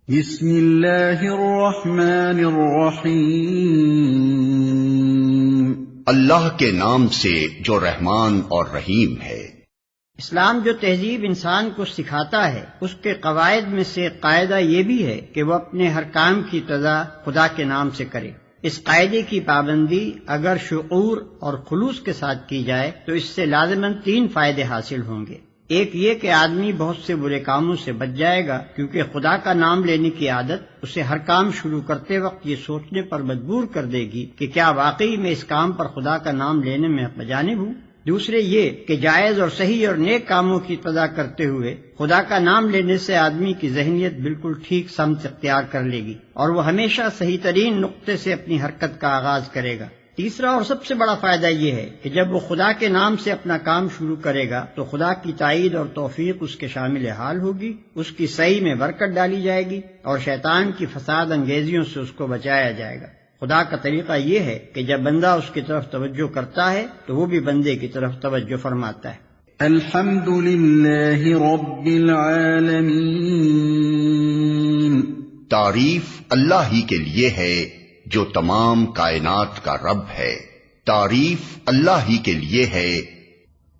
بسم اللہ الرحمن الرحیم، اللہ کے نام سے جو رحمان اور رحیم ہے۔ اسلام جو تہذیب انسان کو سکھاتا ہے، اس کے قواعد میں سے قاعدہ یہ بھی ہے کہ وہ اپنے ہر کام کی ابتدا خدا کے نام سے کرے۔ اس قاعدے کی پابندی اگر شعور اور خلوص کے ساتھ کی جائے تو اس سے لازماً 3 فائدے حاصل ہوں گے۔ ایک یہ کہ آدمی بہت سے برے کاموں سے بچ جائے گا، کیونکہ خدا کا نام لینے کی عادت اسے ہر کام شروع کرتے وقت یہ سوچنے پر مجبور کر دے گی کہ کیا واقعی میں اس کام پر خدا کا نام لینے میں بجانب ہوں۔ دوسرے یہ کہ جائز اور صحیح اور نیک کاموں کی ابتدا کرتے ہوئے خدا کا نام لینے سے آدمی کی ذہنیت بالکل ٹھیک سمت اختیار کر لے گی اور وہ ہمیشہ صحیح ترین نقطے سے اپنی حرکت کا آغاز کرے گا۔ تیسرا اور سب سے بڑا فائدہ یہ ہے کہ جب وہ خدا کے نام سے اپنا کام شروع کرے گا تو خدا کی تائید اور توفیق اس کے شامل حال ہوگی، اس کی صحیح میں برکت ڈالی جائے گی اور شیطان کی فساد انگیزیوں سے اس کو بچایا جائے گا۔ خدا کا طریقہ یہ ہے کہ جب بندہ اس کی طرف توجہ کرتا ہے تو وہ بھی بندے کی طرف توجہ فرماتا ہے۔ الحمد للہ رب العالمین، تعریف اللہ ہی کے لیے ہے جو تمام کائنات کا رب ہے۔ تعریف اللہ ہی کے لیے ہے۔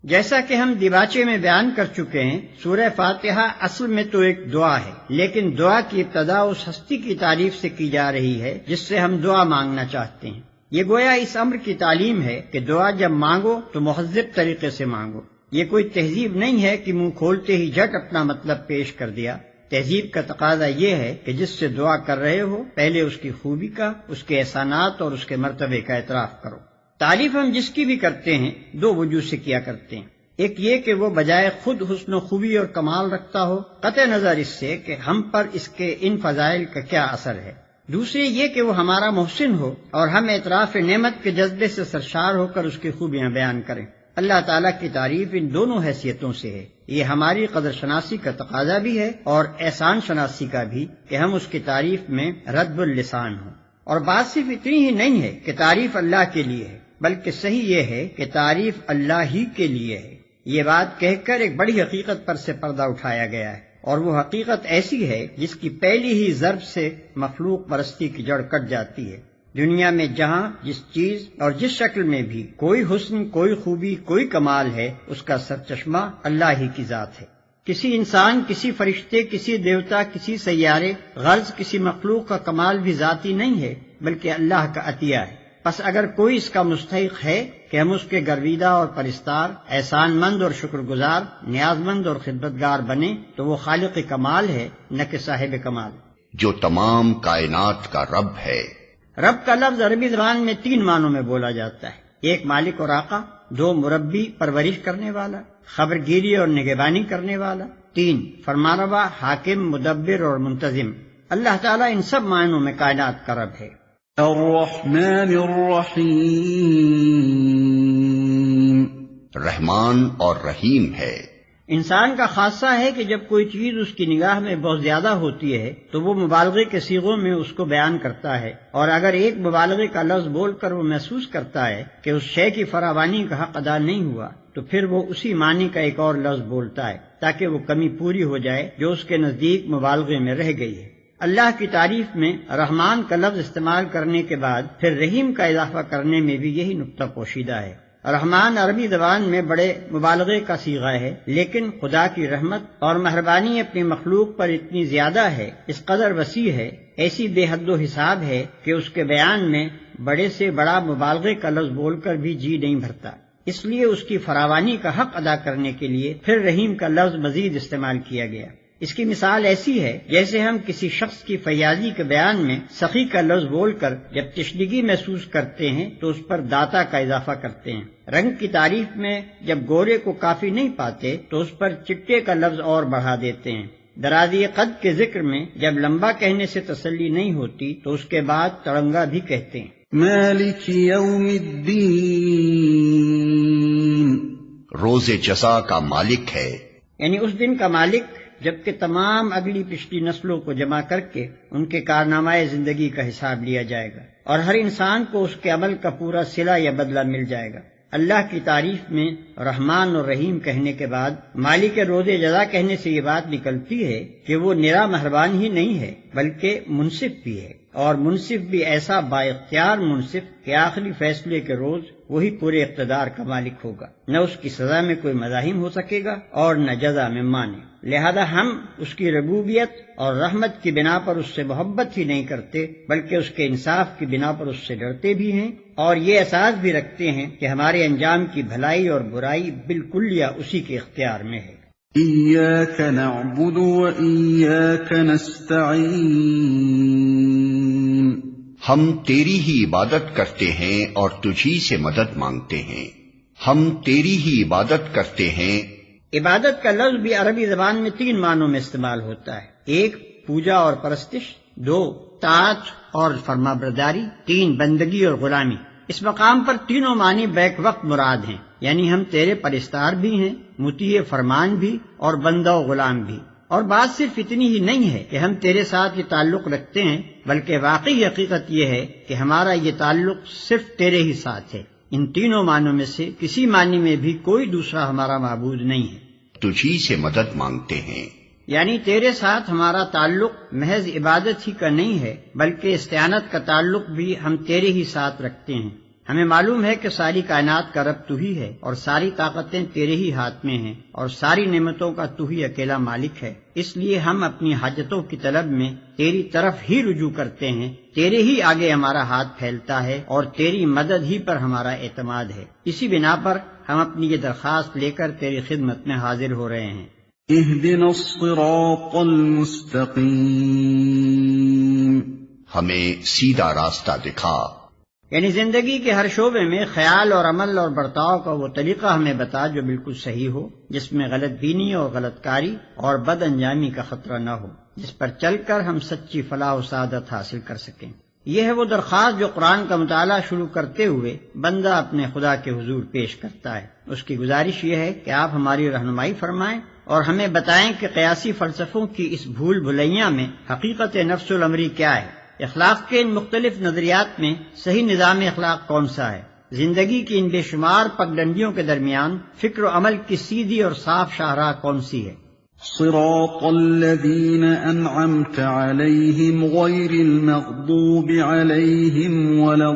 جیسا کہ ہم دیباچے میں بیان کر چکے ہیں، سورہ فاتحہ اصل میں تو ایک دعا ہے، لیکن دعا کی ابتدا اس ہستی کی تعریف سے کی جا رہی ہے جس سے ہم دعا مانگنا چاہتے ہیں۔ یہ گویا اس امر کی تعلیم ہے کہ دعا جب مانگو تو مہذب طریقے سے مانگو۔ یہ کوئی تہذیب نہیں ہے کہ منہ کھولتے ہی جھٹ اپنا مطلب پیش کر دیا۔ تہذیب کا تقاضا یہ ہے کہ جس سے دعا کر رہے ہو پہلے اس کی خوبی کا، اس کے احسانات اور اس کے مرتبے کا اعتراف کرو۔ تعریف ہم جس کی بھی کرتے ہیں 2 وجوہ سے کیا کرتے ہیں۔ ایک یہ کہ وہ بجائے خود حسن و خوبی اور کمال رکھتا ہو، قطع نظر اس سے کہ ہم پر اس کے ان فضائل کا کیا اثر ہے۔ دوسری یہ کہ وہ ہمارا محسن ہو اور ہم اعتراف نعمت کے جذبے سے سرشار ہو کر اس کی خوبیاں بیان کریں۔ اللہ تعالیٰ کی تعریف ان دونوں حیثیتوں سے ہے۔ یہ ہماری قدر شناسی کا تقاضا بھی ہے اور احسان شناسی کا بھی کہ ہم اس کی تعریف میں رد اللسان ہوں۔ اور بات صرف اتنی ہی نہیں ہے کہ تعریف اللہ کے لیے ہے، بلکہ صحیح یہ ہے کہ تعریف اللہ ہی کے لیے ہے۔ یہ بات کہہ کر ایک بڑی حقیقت پر سے پردہ اٹھایا گیا ہے، اور وہ حقیقت ایسی ہے جس کی پہلی ہی ضرب سے مخلوق پرستی کی جڑ کٹ جاتی ہے۔ دنیا میں جہاں جس چیز اور جس شکل میں بھی کوئی حسن، کوئی خوبی، کوئی کمال ہے، اس کا سرچشمہ اللہ ہی کی ذات ہے۔ کسی انسان، کسی فرشتے، کسی دیوتا، کسی سیارے، غرض کسی مخلوق کا کمال بھی ذاتی نہیں ہے بلکہ اللہ کا عطیہ ہے۔ پس اگر کوئی اس کا مستحق ہے کہ ہم اس کے گرویدہ اور پرستار، احسان مند اور شکر گزار، نیاز مند اور خدمتگار بنے تو وہ خالق کمال ہے، نہ کہ صاحب کمال، جو تمام کائنات کا رب ہے۔ رب کا لفظ عربی زبان میں 3 معنوں میں بولا جاتا ہے۔ 1 مالک اور آقا، 2 مربی پرورش کرنے والا، خبرگیری اور نگہبانی کرنے والا، 3 فرمانروا، حاکم، مدبر اور منتظم۔ اللہ تعالیٰ ان سب معنوں میں کائنات کا رب ہے۔ الرحمن الرحیم، رحمان اور رحیم ہے۔ انسان کا خاصہ ہے کہ جب کوئی چیز اس کی نگاہ میں بہت زیادہ ہوتی ہے تو وہ مبالغے کے صیغوں میں اس کو بیان کرتا ہے، اور اگر ایک مبالغے کا لفظ بول کر وہ محسوس کرتا ہے کہ اس شے کی فراوانی کا حق ادا نہیں ہوا تو پھر وہ اسی معنی کا ایک اور لفظ بولتا ہے تاکہ وہ کمی پوری ہو جائے جو اس کے نزدیک مبالغے میں رہ گئی ہے۔ اللہ کی تعریف میں رحمان کا لفظ استعمال کرنے کے بعد پھر رحیم کا اضافہ کرنے میں بھی یہی نقطہ پوشیدہ ہے۔ رحمان عربی زبان میں بڑے مبالغے کا صیغہ ہے، لیکن خدا کی رحمت اور مہربانی اپنی مخلوق پر اتنی زیادہ ہے، اس قدر وسیع ہے، ایسی بے حد و حساب ہے کہ اس کے بیان میں بڑے سے بڑا مبالغے کا لفظ بول کر بھی جی نہیں بھرتا۔ اس لیے اس کی فراوانی کا حق ادا کرنے کے لیے پھر رحیم کا لفظ مزید استعمال کیا گیا۔ اس کی مثال ایسی ہے جیسے ہم کسی شخص کی فیاضی کے بیان میں سخی کا لفظ بول کر جب تشنگی محسوس کرتے ہیں تو اس پر داتا کا اضافہ کرتے ہیں۔ رنگ کی تعریف میں جب گورے کو کافی نہیں پاتے تو اس پر چٹے کا لفظ اور بڑھا دیتے ہیں۔ درازی قد کے ذکر میں جب لمبا کہنے سے تسلی نہیں ہوتی تو اس کے بعد تڑنگا بھی کہتے ہیں۔ مالک یوم الدین، روز جزا کا مالک ہے، یعنی اس دن کا مالک جبکہ تمام اگلی پچھلی نسلوں کو جمع کر کے ان کے کارنامہ زندگی کا حساب لیا جائے گا اور ہر انسان کو اس کے عمل کا پورا صلہ یا بدلہ مل جائے گا۔ اللہ کی تعریف میں رحمان اور رحیم کہنے کے بعد مالک روز جزا کہنے سے یہ بات نکلتی ہے کہ وہ نرا مہربان ہی نہیں ہے بلکہ منصف بھی ہے، اور منصف بھی ایسا با اختیار منصف کہ آخری فیصلے کے روز وہی پورے اقتدار کا مالک ہوگا، نہ اس کی سزا میں کوئی مزاحم ہو سکے گا اور نہ جزا میں مانے۔ لہذا ہم اس کی ربوبیت اور رحمت کی بنا پر اس سے محبت ہی نہیں کرتے بلکہ اس کے انصاف کی بنا پر اس سے ڈرتے بھی ہیں، اور یہ احساس بھی رکھتے ہیں کہ ہمارے انجام کی بھلائی اور برائی بالکل یا اسی کے اختیار میں ہے۔ إِيَّاكَ نَعْبُدُ وَإِيَّاكَ نَسْتَعِينُ، ہم تیری ہی عبادت کرتے ہیں اور تجھی سے مدد مانگتے ہیں۔ ہم تیری ہی عبادت کرتے ہیں۔ عبادت کا لفظ بھی عربی زبان میں 3 معنوں میں استعمال ہوتا ہے۔ 1 پوجا اور پرستش، 2 طاعت اور فرما برداری، 3 بندگی اور غلامی۔ اس مقام پر تینوں معنی بیک وقت مراد ہیں، یعنی ہم تیرے پرستار بھی ہیں، مطیع فرمان بھی اور بندہ و غلام بھی۔ اور بات صرف اتنی ہی نہیں ہے کہ ہم تیرے ساتھ یہ تعلق رکھتے ہیں، بلکہ واقعی حقیقت یہ ہے کہ ہمارا یہ تعلق صرف تیرے ہی ساتھ ہے۔ ان تینوں معنوں میں سے کسی معنی میں بھی کوئی دوسرا ہمارا معبود نہیں ہے۔ تجھی سے مدد مانگتے ہیں، یعنی تیرے ساتھ ہمارا تعلق محض عبادت ہی کا نہیں ہے بلکہ استعانت کا تعلق بھی ہم تیرے ہی ساتھ رکھتے ہیں۔ ہمیں معلوم ہے کہ ساری کائنات کا رب تو ہی ہے اور ساری طاقتیں تیرے ہی ہاتھ میں ہیں اور ساری نعمتوں کا تو ہی اکیلا مالک ہے، اس لیے ہم اپنی حاجتوں کی طلب میں تیری طرف ہی رجوع کرتے ہیں، تیرے ہی آگے ہمارا ہاتھ پھیلتا ہے اور تیری مدد ہی پر ہمارا اعتماد ہے۔ اسی بنا پر ہم اپنی یہ درخواست لے کر تیری خدمت میں حاضر ہو رہے ہیں۔ اهدنا الصراط المستقیم، ہمیں سیدھا راستہ دکھا۔ یعنی زندگی کے ہر شعبے میں خیال اور عمل اور برتاؤ کا وہ طریقہ ہمیں بتا جو بالکل صحیح ہو، جس میں غلط بینی اور غلط کاری اور بد انجامی کا خطرہ نہ ہو، جس پر چل کر ہم سچی فلاح و سعادت حاصل کر سکیں۔ یہ ہے وہ درخواست جو قرآن کا مطالعہ شروع کرتے ہوئے بندہ اپنے خدا کے حضور پیش کرتا ہے۔ اس کی گزارش یہ ہے کہ آپ ہماری رہنمائی فرمائیں اور ہمیں بتائیں کہ قیاسی فلسفوں کی اس بھول بھلیاں میں حقیقت نفس الامری کیا ہے، اخلاق کے ان مختلف نظریات میں صحیح نظام اخلاق کون سا ہے، زندگی کی ان بے شمار پگڈنڈیوں کے درمیان فکر و عمل کی سیدھی اور صاف شاہراہ کون سی ہے۔ صراط الذین انعمت علیہم غیر المغضوب علیہم ولا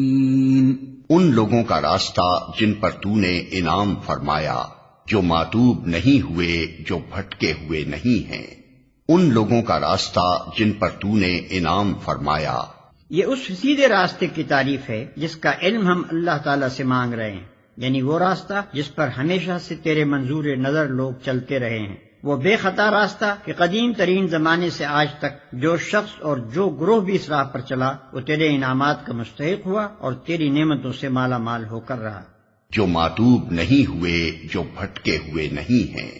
الضالین، ان لوگوں کا راستہ جن پر تو نے انعام فرمایا، جو ماتوب نہیں ہوئے، جو بھٹکے ہوئے نہیں ہیں۔ ان لوگوں کا راستہ جن پر تو نے انعام فرمایا۔ یہ اس سیدھے راستے کی تعریف ہے جس کا علم ہم اللہ تعالیٰ سے مانگ رہے ہیں، یعنی وہ راستہ جس پر ہمیشہ سے تیرے منظور نظر لوگ چلتے رہے ہیں، وہ بے خطا راستہ کہ قدیم ترین زمانے سے آج تک جو شخص اور جو گروہ بھی اس راہ پر چلا وہ تیرے انعامات کا مستحق ہوا اور تیری نعمتوں سے مالا مال ہو کر رہا، جو ماتوب نہیں ہوئے، جو بھٹکے ہوئے نہیں ہیں۔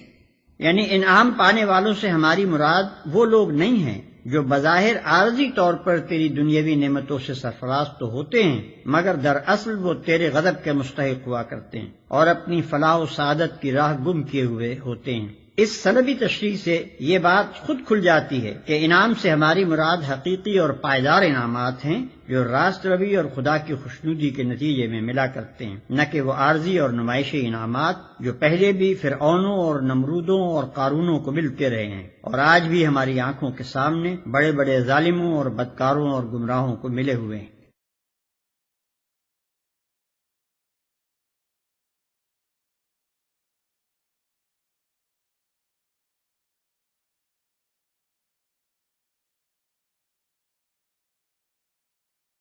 یعنی انعام پانے والوں سے ہماری مراد وہ لوگ نہیں ہیں جو بظاہر عارضی طور پر تیری دنیاوی نعمتوں سے سرفراز تو ہوتے ہیں مگر دراصل وہ تیرے غضب کے مستحق ہوا کرتے ہیں اور اپنی فلاح و سعادت کی راہ گم کیے ہوئے ہوتے ہیں۔ اس سلبی تشریح سے یہ بات خود کھل جاتی ہے کہ انعام سے ہماری مراد حقیقی اور پائیدار انعامات ہیں جو راست روی اور خدا کی خوشنودی کے نتیجے میں ملا کرتے ہیں، نہ کہ وہ عارضی اور نمائشی انعامات جو پہلے بھی فرعونوں اور نمرودوں اور قارونوں کو ملتے رہے ہیں اور آج بھی ہماری آنکھوں کے سامنے بڑے بڑے ظالموں اور بدکاروں اور گمراہوں کو ملے ہوئے ہیں۔